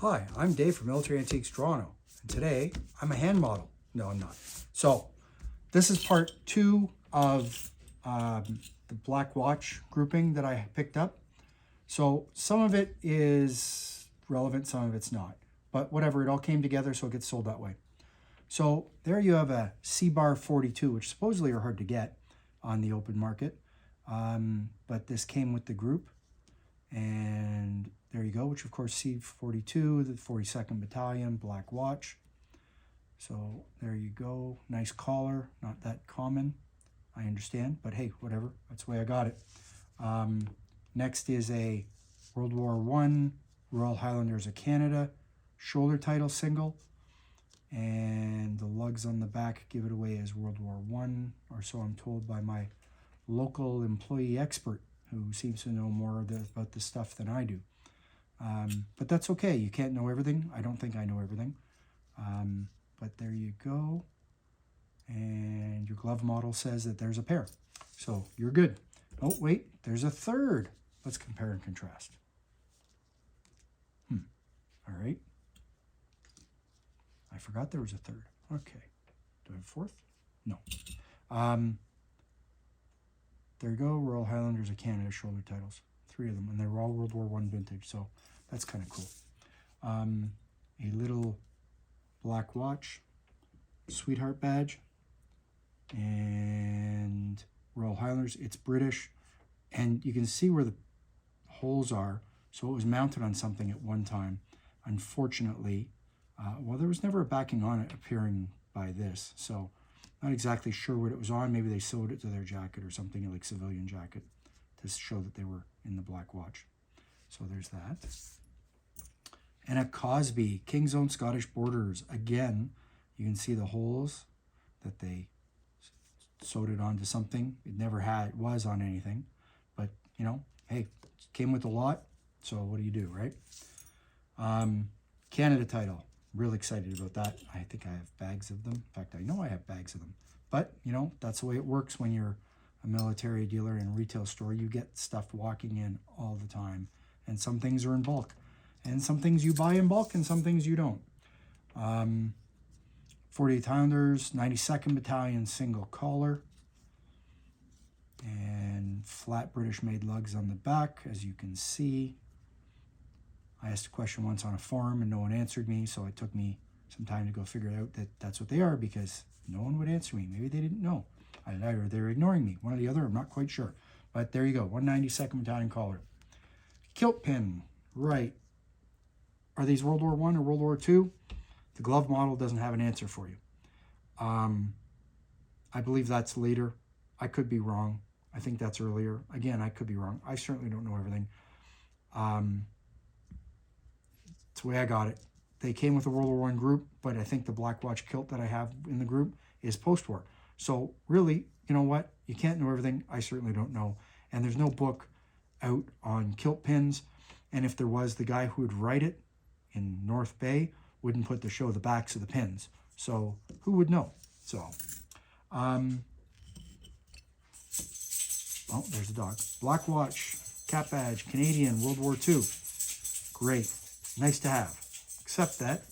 Hi, I'm Dave from Military Antiques Toronto, and today I'm a hand model. No, I'm not. So, this is part 2 of the black watch grouping that I picked up. So, some of it is relevant, some of it's not. But whatever, it all came together, so it gets sold that way. So, there you have a C-Bar 42, which supposedly are hard to get on the open market. But this came with the group. And there you go, which of course C42, the 42nd Battalion, black watch. So there you go, nice collar, not that common, I understand, but hey, whatever, that's the way I got it. Next is a World War I Royal Highlanders of Canada shoulder title single, and the lugs on the back give it away as World War I, or so I'm told by my local employee expert, who seems to know more about this stuff than I do. But that's okay. You can't know everything. I don't think I know everything. But there you go. And your glove model says that there's a pair. So you're good. Oh, wait, there's a third. Let's compare and contrast. All right. I forgot there was a third. Okay. Do I have a fourth? No. There you go, Royal Highlanders of Canada shoulder titles. 3 of them, and they were all World War I vintage, so that's kind of cool. A little black watch, sweetheart badge, and Royal Highlanders. It's British, and you can see where the holes are. So it was mounted on something at one time. Unfortunately, well, there was never a backing on it appearing by this, so not exactly sure what it was on. Maybe they sewed it to their jacket or something, like civilian jacket, to show that they were in the black watch. So there's that. And a Cosby, King's Own Scottish Borders. Again, you can see the holes that they sewed it onto something. It never was on anything. But, you know, hey, it came with a lot. So what do you do, right? Canada title. Really excited about that. I think I have bags of them. In fact, I know I have bags of them. But, you know, that's the way it works when you're a military dealer in a retail store. You get stuff walking in all the time. And some things are in bulk. And some things you buy in bulk and some things you don't. 48 Highlanders, 92nd Battalion single collar. And flat British made lugs on the back, as you can see. I asked a question once on a forum and no one answered me, so it took me some time to go figure out that that's what they are, because no one would answer me. Maybe they didn't know. Either they're ignoring me, one or the other, I'm not quite sure. But there you go, 192nd Battalion collar. Kilt pin, right. Are these World War I or World War II? The glove model doesn't have an answer for you. I believe that's later. I could be wrong. I think that's earlier. Again, I could be wrong. I certainly don't know everything. It's the way I got it. They came with a World War I group, but I think the black watch kilt that I have in the group is post-war. So really, you know what? You can't know everything. I certainly don't know. And there's no book out on kilt pins. And if there was, the guy who would write it in North Bay wouldn't put to show the backs of the pins. So who would know? So, oh, there's a dog. Black watch, cap badge, Canadian, World War II. Great. Nice to have, except that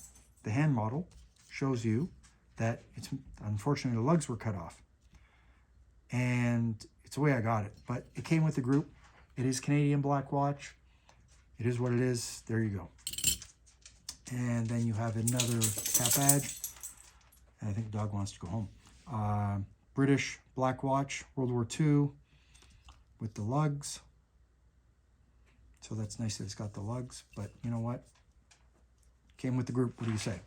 the hand model shows you that it's unfortunately the lugs were cut off, and it's the way I got it. But it came with the group. It is Canadian black watch. It is what it is. There you go. And then you have another cap badge. And I think the dog wants to go home. British black watch, World War II, with the lugs. So that's nice that it's got the lugs, but you know what? Came with the group, what do you say?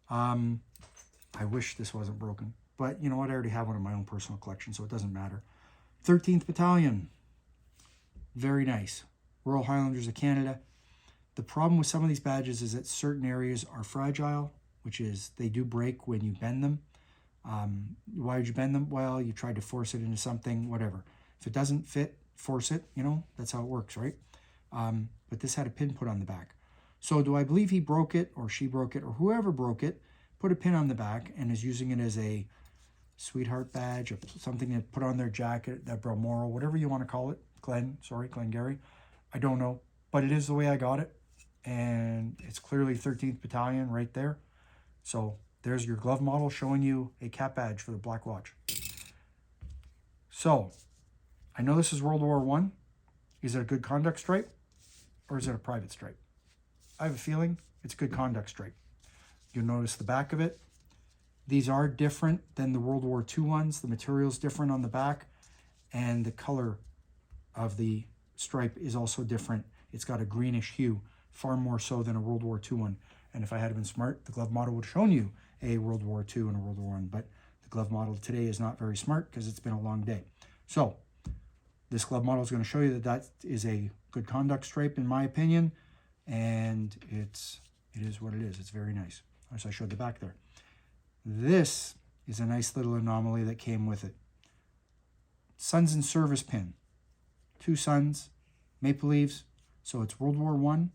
I wish this wasn't broken, but you know what? I already have one in my own personal collection, so it doesn't matter. 13th Battalion, very nice. Royal Highlanders of Canada. The problem with some of these badges is that certain areas are fragile, which is they do break when you bend them. Why would you bend them? Well, you tried to force it into something, whatever. If it doesn't fit, force it, you know, that's how it works, right? But this had a pin put on the back. So do I believe he broke it, or she broke it, or whoever broke it, put a pin on the back and is using it as a sweetheart badge, or something to put on their jacket, that Balmoral, whatever you want to call it. Glengarry. I don't know, but it is the way I got it, and It's clearly 13th Battalion right there. So there's your glove model showing you a cap badge for the Black Watch. So I know this is World War I. Is it a good conduct stripe or is it a private stripe? I have a feeling it's a good conduct stripe. You'll notice the back of it. These are different than the World War II ones. The material's different on the back, and the color of the stripe is also different. It's got a greenish hue, far more so than a World War II one. And if I had been smart, the glove model would have shown you a World War II and a World War I, but the glove model today is not very smart because it's been a long day. So this glove model is going to show you that that is a good conduct stripe in my opinion, and it is what it is. It's very nice. As I showed the back there. This is a nice little anomaly that came with it. Sons in Service pin. 2 suns, maple leaves. So it's World War I.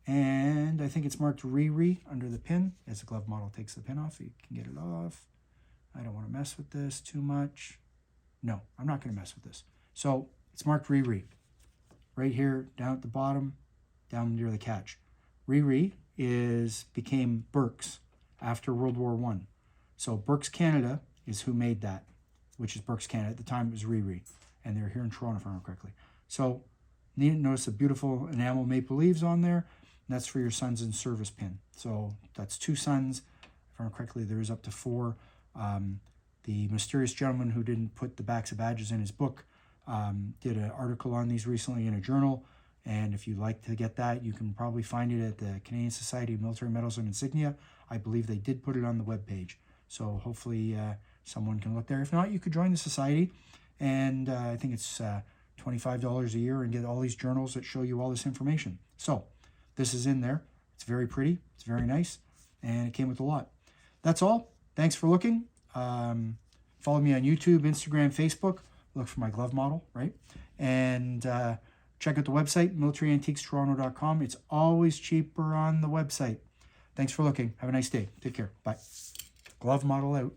And I think it's marked Riri under the pin. As the glove model takes the pin off, you can get it off. I don't want to mess with this too much. No, I'm not going to mess with this. So it's marked Riri. Right here, down at the bottom, down near the catch. Riri became Burke's after World War I. So Burke's Canada is who made that, which is Burke's Canada. At the time it was Riri, and they're here in Toronto, if I remember correctly. So notice the beautiful enamel maple leaves on there. And that's for your Sons in Service pin. So that's 2 sons. If I remember correctly, there is up to 4. The mysterious gentleman who didn't put the backs of badges in his book did an article on these recently in a journal. And if you'd like to get that, you can probably find it at the Canadian Society of Military Medals and Insignia. I believe they did put it on the webpage. So hopefully someone can look there. If not, you could join the society. And I think it's $25 a year and get all these journals that show you all this information. So this is in there. It's very pretty. It's very nice. And it came with a lot. That's all. Thanks for looking. Follow me on YouTube, Instagram, Facebook. Look for my glove model, right? And check out the website, militaryantiquestoronto.com. It's always cheaper on the website. Thanks for looking. Have a nice day. Take care. Bye. Glove model out.